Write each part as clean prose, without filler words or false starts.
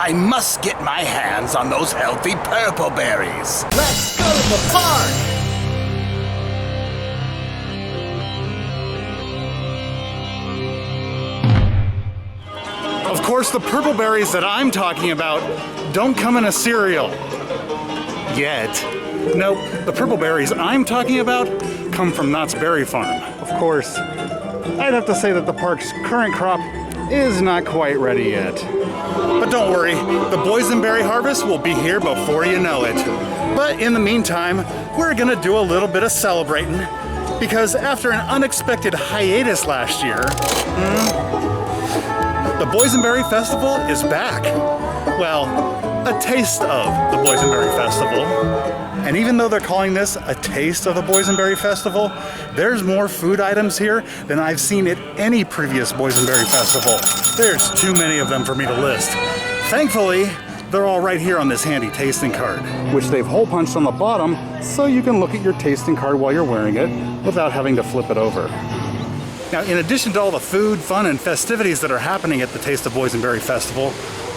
I must get my hands on those healthy purple berries. Let's go to the park! Of course, the purple berries that I'm talking about don't come in a cereal. Yet. Nope, the purple berries I'm talking about come from Knott's Berry Farm. Of course, I'd have to say that the park's current crop is not quite ready yet. But don't worry, the Boysenberry harvest will be here before you know it. But in the meantime, we're gonna do a little bit of celebrating, because after an unexpected hiatus last year, the Boysenberry Festival is back. Well, a taste of the Boysenberry Festival. And even though they're calling this a taste of the Boysenberry Festival, there's more food items here than I've seen at any previous Boysenberry Festival. There's too many of them for me to list. Thankfully, they're all right here on this handy tasting card, which they've hole punched on the bottom so you can look at your tasting card while you're wearing it without having to flip it over. Now, in addition to all the food, fun, and festivities that are happening at the Taste of Boysenberry Festival,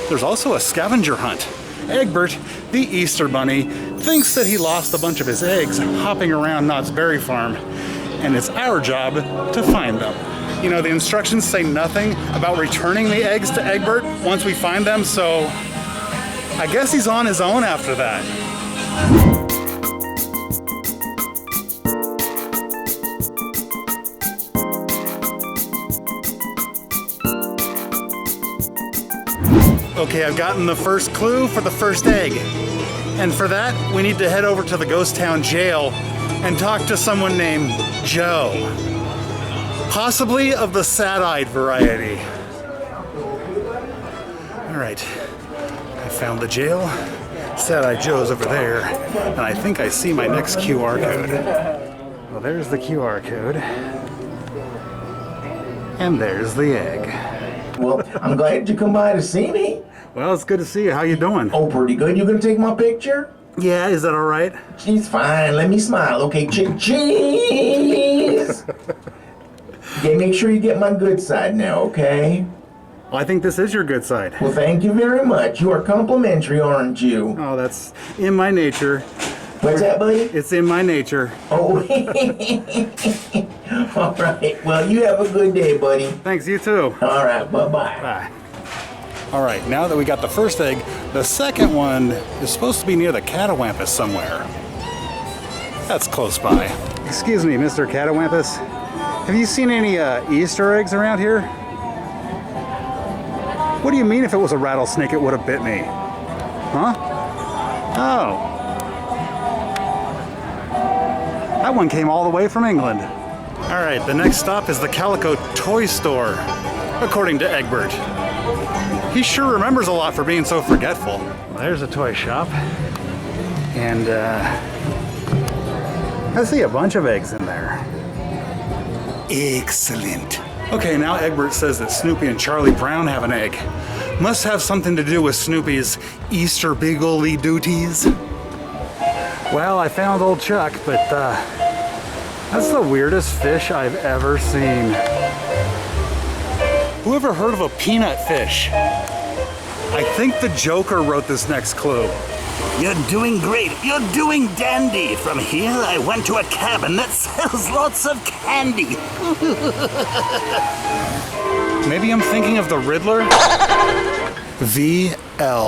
there's also a scavenger hunt. Egbert, the Easter Bunny, thinks that he lost a bunch of his eggs hopping around Knott's Berry Farm, and it's our job to find them. You know, the instructions say nothing about returning the eggs to Egbert once we find them, so I guess he's on his own after that. Okay, I've gotten the first clue for the first egg. And for that, we need to head over to the ghost town jail and talk to someone named Joe. Possibly of the sad-eyed variety. All right, I found the jail. Sad-eyed Joe's over there. And I think I see my next QR code. Well, there's the QR code. And there's the egg. Well, I'm glad you come by to see me. Well, it's good to see you. How you doing? Oh, pretty good. You gonna take my picture? Yeah, is that all right? She's fine. Let me smile. Okay, cheese. Okay, make sure you get my good side now, okay? Well, I think this is your good side. Well, thank you very much. You are complimentary, aren't you? Oh, that's in my nature. What's that, buddy? It's in my nature. Oh, all right. Well, you have a good day, buddy. Thanks, you too. All right, bye-bye. Bye. All right, now that we got the first egg, the second one is supposed to be near the Catawampus somewhere. That's close by. Excuse me, Mr. Catawampus. Have you seen any Easter eggs around here? What do you mean if it was a rattlesnake it would have bit me? Huh? Oh. That one came all the way from England. All right, the next stop is the Calico Toy Store, according to Egbert. He sure remembers a lot for being so forgetful. Well, there's a toy shop. And I see a bunch of eggs in there. Excellent. Okay, now Egbert says that Snoopy and Charlie Brown have an egg. Must have something to do with Snoopy's Easter biggledy duties. Well, I found old Chuck, but that's the weirdest fish I've ever seen. Whoever heard of a peanut fish? I think the Joker wrote this next clue. You're doing great. You're doing dandy. From here, I went to a cabin that sells lots of candy. Maybe I'm thinking of the Riddler? VLTGASIEF.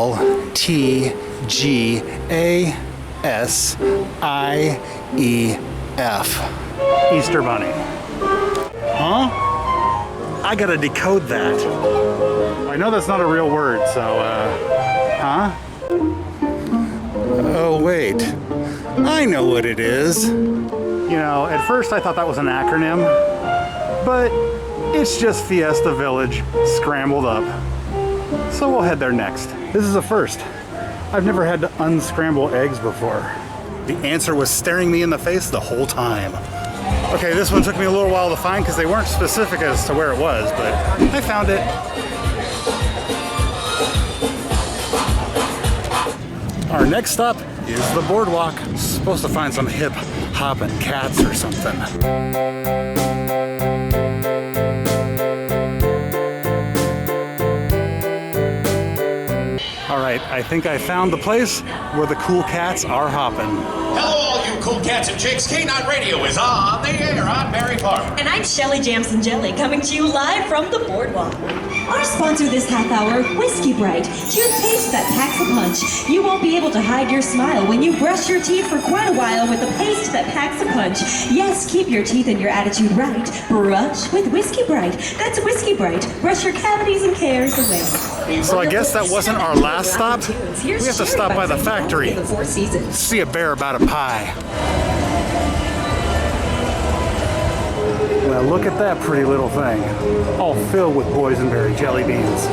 Easter Bunny. Huh? I gotta decode that. I know that's not a real word, so, huh? Oh, wait. I know what it is. You know, at first I thought that was an acronym, but it's just Fiesta Village scrambled up. So we'll head there next. This is a first. I've never had to unscramble eggs before. The answer was staring me in the face the whole time. Okay, this one took me a little while to find because they weren't specific as to where it was, but I found it. Our next stop is the boardwalk. Supposed to find some hip hopping cats or something. All right, I think I found the place where the cool cats are hopping. Hello, all you cool cats and chicks. K-Knott Radio is on the air on Berry Farm. And I'm Shelly Jams and Jelly, coming to you live from the boardwalk. Our sponsor this half hour, Whiskey Bright. Toothpaste that packs a punch. You won't be able to hide your smile when you brush your teeth for quite a while with a paste that packs a punch. Yes, keep your teeth and your attitude right. Brush with Whiskey Bright. That's Whiskey Bright. Brush your cavities and cares away. So I guess that wasn't our last stop. We have to stop by the factory. See a bear about a pie. Well, look at that pretty little thing. All filled with boysenberry jelly beans.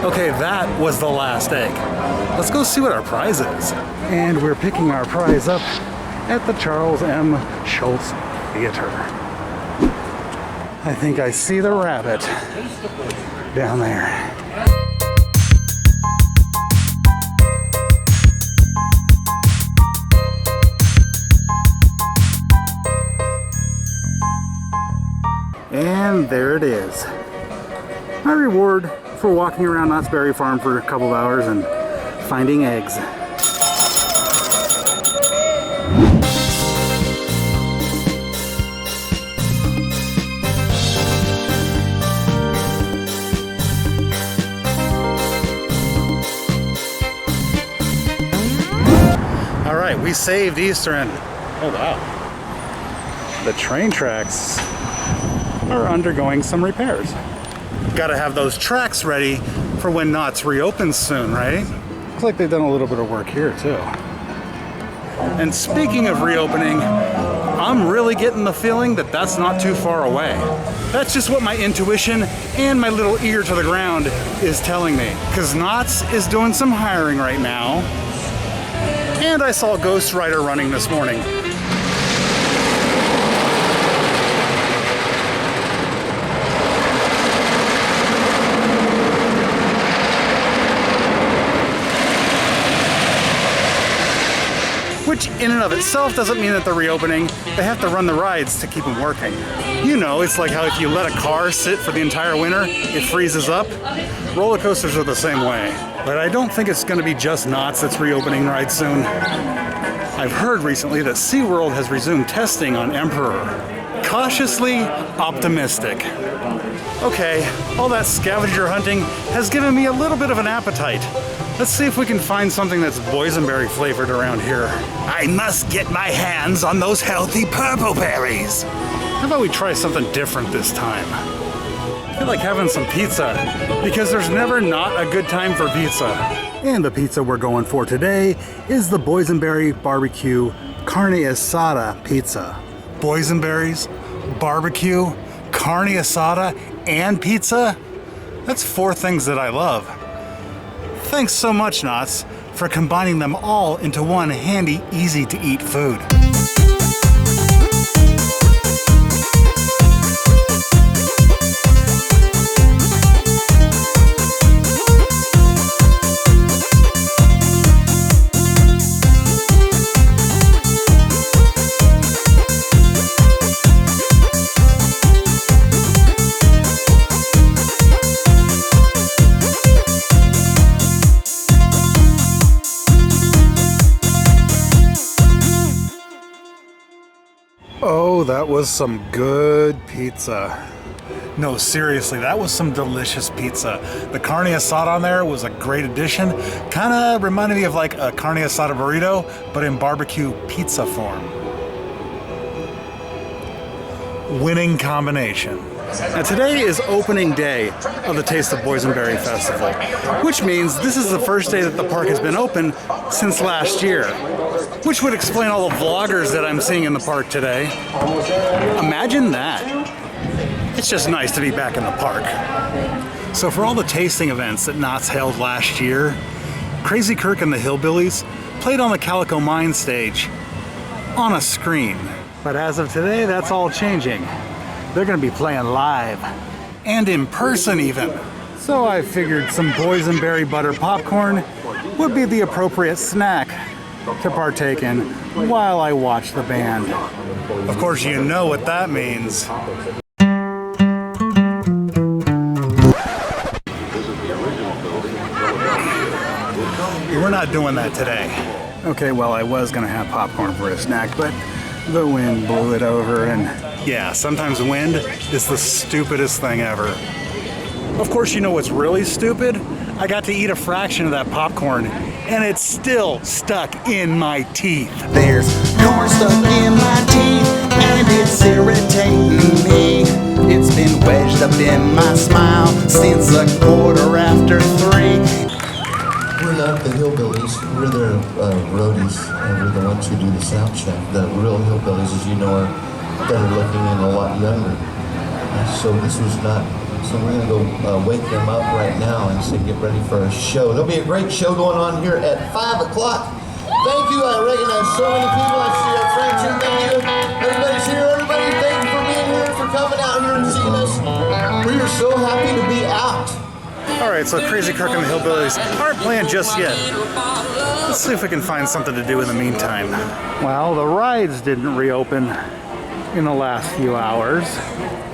Okay, that was the last egg. Let's go see what our prize is. And we're picking our prize up at the Charles M. Schultz Theater. I think I see the rabbit down there. And there it is. My reward for walking around Knott's Berry Farm for a couple of hours and finding eggs. All right, we saved Easter and oh wow. The train tracks are undergoing some repairs. Gotta have those tracks ready for when Knott's reopens soon, right? Looks like they've done a little bit of work here too. And speaking of reopening, I'm really getting the feeling that that's not too far away. That's just what my intuition and my little ear to the ground is telling me. Because Knott's is doing some hiring right now. And I saw Ghost Rider running this morning. Which in and of itself doesn't mean that they're reopening. They have to run the rides to keep them working. You know, it's like how if you let a car sit for the entire winter, it freezes up. Roller coasters are the same way. But I don't think it's gonna be just Knott's that's reopening rides soon. I've heard recently that SeaWorld has resumed testing on Emperor. Cautiously optimistic. Okay, all that scavenger hunting has given me a little bit of an appetite. Let's see if we can find something that's boysenberry flavored around here. I must get my hands on those healthy purple berries. How about we try something different this time? I feel like having some pizza, because there's never not a good time for pizza. And the pizza we're going for today is the Boysenberry Barbecue Carne Asada pizza. Boysenberries, barbecue, carne asada, and pizza? That's 4 things that I love. Thanks so much, Knott's, for combining them all into one handy, easy-to-eat food. Oh, that was some good pizza. No, seriously, that was some delicious pizza. The carne asada on there was a great addition. Kind of reminded me of like a carne asada burrito, but in barbecue pizza form. Winning combination. Now today is opening day of the Taste of Boysenberry Festival, which means this is the first day that the park has been open since last year, which would explain all the vloggers that I'm seeing in the park today. Imagine that. It's just nice to be back in the park. So for all the tasting events that Knott's held last year, Crazy Kirk and the Hillbillies played on the Calico Mine stage on a screen. But as of today, that's all changing. They're gonna be playing live and in person even. So I figured some boysenberry butter popcorn would be the appropriate snack to partake in while I watch the band. Of course, you know what that means. we're not doing that today. Okay, well, I was gonna have popcorn for a snack, but the wind blew it over, and yeah, sometimes wind is the stupidest thing ever. Of course, you know what's really stupid? I got to eat a fraction of that popcorn, and it's still stuck in my teeth. There's corn stuck in my teeth, and it's irritating me. It's been wedged up in my smile since 3:15. We're not the hillbillies, we're the roadies, and we're the ones who do the sound check. The real hillbillies, as you know, are better looking and a lot younger. So this was not, so we're gonna go wake them up right now and say get ready for a show. There'll be a great show going on here at 5 o'clock. Thank you, I recognize so many people. I see our friends here, thank you. Everybody's here, everybody, thank you for being here, for coming out here and seeing us. We are so happy to be out. All right, so Crazy Kirk and the Hillbillies aren't playing just yet. Let's see if we can find something to do in the meantime. Well, the rides didn't reopen in the last few hours.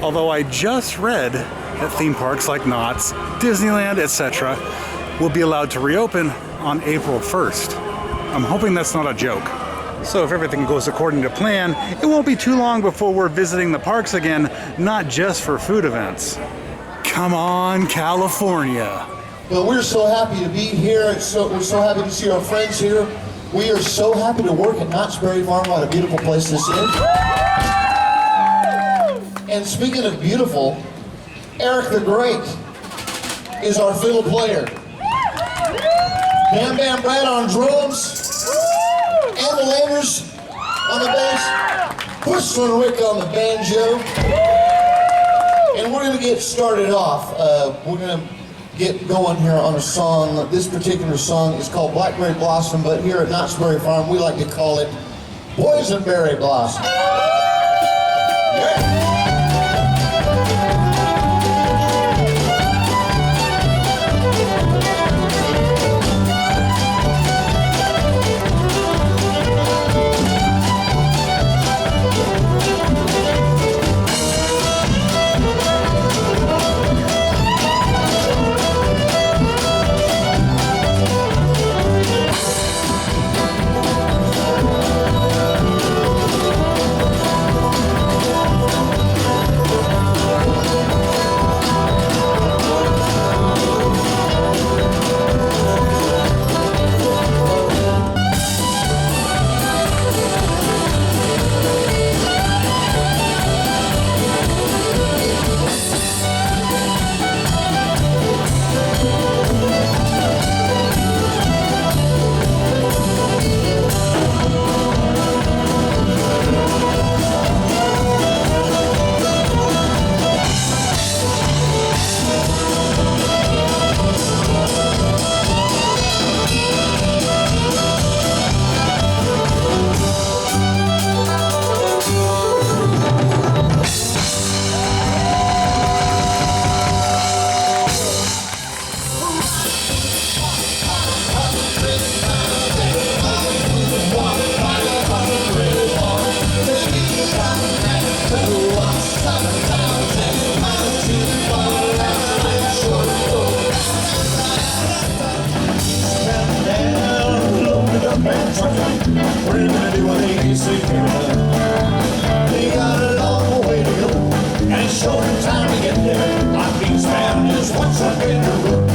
Although I just read that theme parks like Knott's, Disneyland, etc. will be allowed to reopen on April 1st. I'm hoping that's not a joke. So if everything goes according to plan, it won't be too long before we're visiting the parks again, not just for food events. Come on, California. Well, we're so happy to be here. We're so happy to see our friends here. We are so happy to work at Knott's Berry Farm. What a beautiful place this is. And speaking of beautiful, Eric the Great is our fiddle player. Bam Bam Brad on drums. And the Landers on the bass. Whistling Rick on the banjo. And we're going to get started off. We're going to get going here on a song. This particular song is called Blackberry Blossom, but here at Knott's Berry Farm, we like to call it Boysenberry Blossom. Yeah. We're gonna do what they say. We got a long way to go, and short time to get there. My beats band is what's up in the room.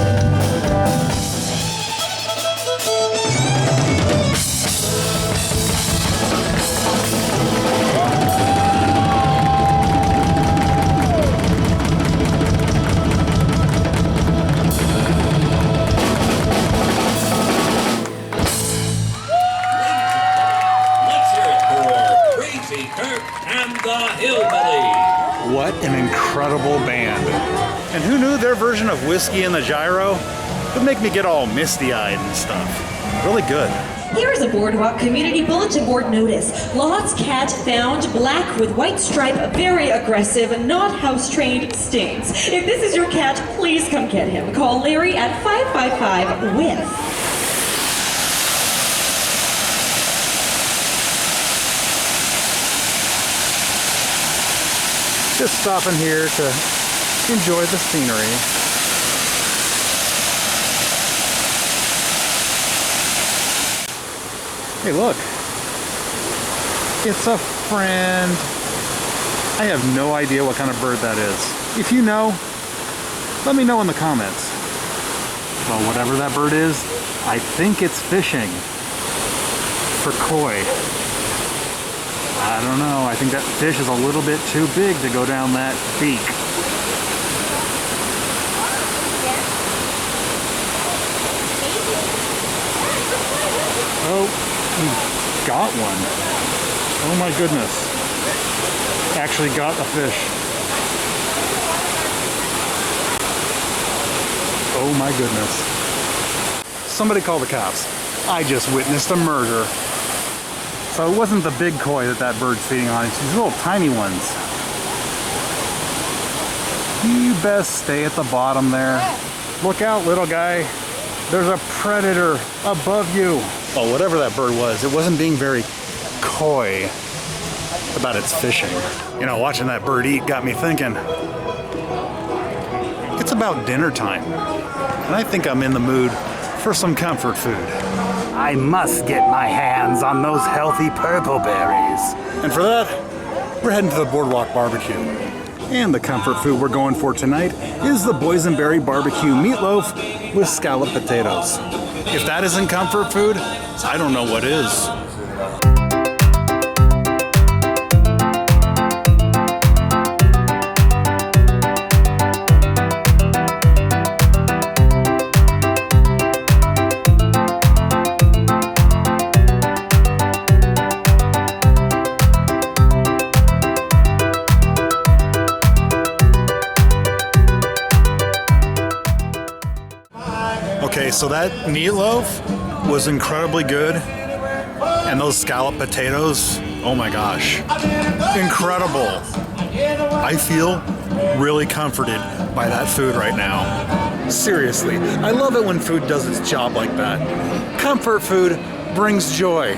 What an incredible band. And who knew their version of Whiskey and the Gyro would make me get all misty-eyed and stuff. Really good. Here is a Boardwalk Community Bulletin Board notice. Lott's cat found, black with white stripe, very aggressive, not house-trained, stings. If this is your cat, please come get him. Call Larry at 555-WIFF. Just stopping here to enjoy the scenery. Hey, look. It's a friend. I have no idea what kind of bird that is. If you know, let me know in the comments. Well, whatever that bird is, I think it's fishing for koi. I don't know. I think that fish is a little bit too big to go down that beak. Oh, he got one. Oh my goodness. Actually got a fish. Oh my goodness. Somebody call the cops. I just witnessed a murder. So it wasn't the big koi that bird's feeding on, it's these little tiny ones. You best stay at the bottom there. Look out, little guy. There's a predator above you. Oh, whatever that bird was, it wasn't being very coy about its fishing. You know, watching that bird eat got me thinking, it's about dinner time, and I think I'm in the mood for some comfort food. I must get my hands on those healthy purple berries. And for that, we're heading to the Boardwalk Barbecue. And the comfort food we're going for tonight is the Boysenberry Barbecue Meatloaf with scalloped potatoes. If that isn't comfort food, I don't know what is. Okay, so that meatloaf was incredibly good, and those scalloped potatoes, oh my gosh, incredible. I feel really comforted by that food right now. Seriously, I love it when food does its job like that. Comfort food brings joy.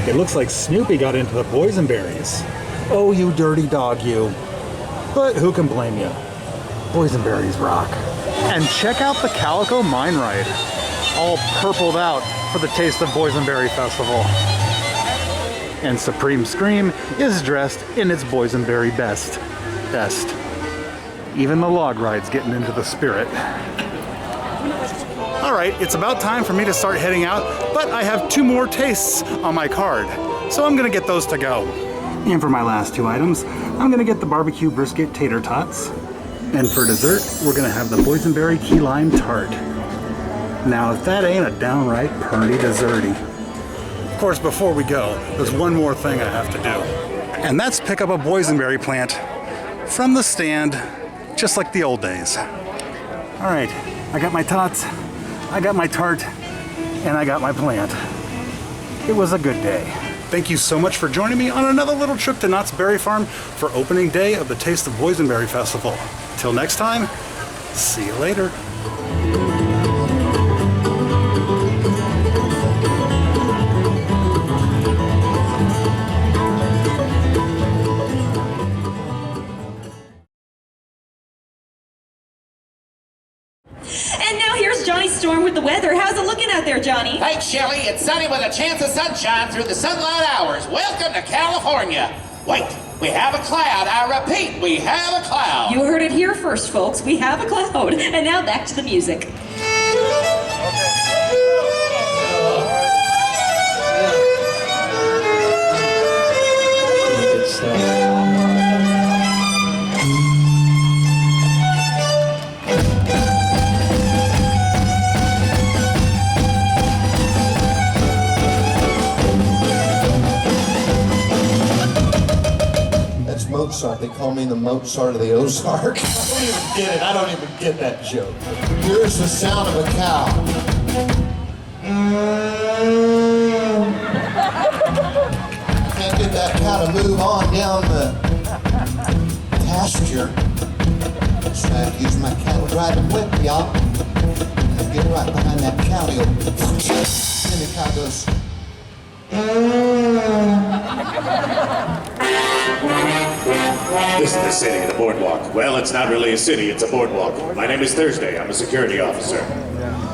It looks like Snoopy got into the boysenberries. Oh, you dirty dog, you. But who can blame you? Boysenberries rock. And check out the Calico Mine Ride, all purpled out for the Taste of Boysenberry Festival. And Supreme Scream is dressed in its Boysenberry best. Even the log ride's getting into the spirit. All right, it's about time for me to start heading out, but I have 2 more tastes on my card, so I'm gonna get those to go. And for my last 2 items, I'm gonna get the barbecue brisket tater tots. And for dessert, we're gonna have the boysenberry key lime tart. Now, if that ain't a downright purty desserty. Of course, before we go, there's one more thing I have to do. And that's pick up a boysenberry plant from the stand, just like the old days. All right, I got my tots, I got my tart, and I got my plant. It was a good day. Thank you so much for joining me on another little trip to Knott's Berry Farm for opening day of the Taste of Boysenberry Festival. Till next time, see you later. And now here's Johnny Storm with the weather. How's it looking out there, Johnny? Thanks, Shelley. It's sunny with a chance of sunshine through the sunlight hours. Welcome to California. Wait, we have a cloud. I repeat, we have a cloud. You heard it here first, folks. We have a cloud. And now back to the music. Mozart. They call me the Mozart of the Ozark. I don't even get it. I don't even get that joke. Here's the sound of a cow. Can't get that cow to move on down the pasture. So I have to use my cattle driving whip, y'all. And get right behind that cow. He'll... And the cow goes... This is the city, the boardwalk. Well, it's not really a city, it's a boardwalk. My name is Thursday. I'm a security officer.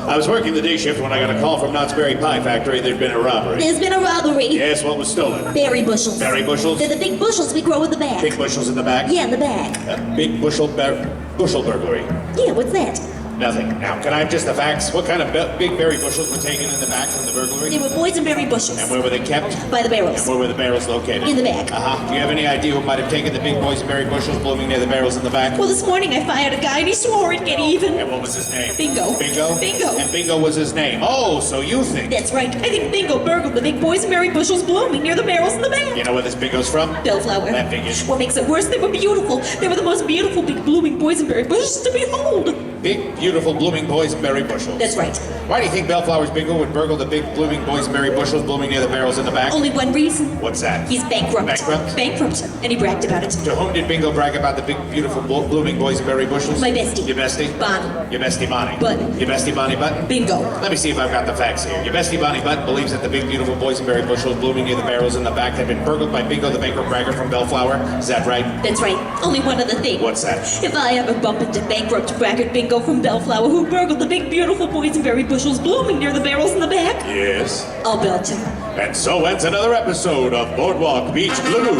I was working the day shift when I got a call from Knott's Berry Pie Factory. There'd been a robbery. There's been a robbery. Yes, what was stolen? Berry bushels. Berry bushels? They're the big bushels we grow in the back. Big bushels in the back? Yeah, in the back. Big bushel burglary. Yeah, what's that? Nothing. Now, can I have just the facts? What kind of big berry bushels were taken in the back from the burglary? They were boysenberry bushels. And where were they kept? By the barrels. And where were the barrels located? In the back. Do you have any idea who might have taken the big boysenberry bushels blooming near the barrels in the back? Well, this morning I fired a guy and he swore he'd get even. And what was his name? Bingo. Bingo? Bingo. And Bingo was his name. Oh, so you think... That's right. I think Bingo burgled the big boysenberry bushels blooming near the barrels in the back. You know where this Bingo's from? Bellflower. That figures. What makes it worse, they were beautiful. They were the most beautiful big blooming boysenberry bushes to behold. Big, beautiful, blooming boysenberry bushels. That's right. Why do you think Bellflower's Bingo would burgle the big, blooming boysenberry bushels blooming near the barrels in the back? Only one reason. What's that? He's bankrupt. Bankrupt? Bankrupt. And he bragged about it. To whom did Bingo brag about the big, beautiful, blooming boysenberry bushels? My bestie. Your bestie? Bonnie. Your bestie Bonnie. Button. Your bestie Bonnie Button? Bingo. Let me see if I've got the facts here. Your bestie Bonnie Button believes that the big, beautiful boysenberry bushels blooming near the barrels in the back had been burgled by Bingo the bankrupt bragger from Bellflower. Is that right? That's right. Only one other thing. What's that? If I ever bump into bankrupt braggart Bingo from Bellflower who burgled the big, beautiful boysenberry bushels blooming near the barrels in the back, Yes. I'll belt him. And so ends another episode of Boardwalk Beach Blue.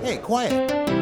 Hey, quiet.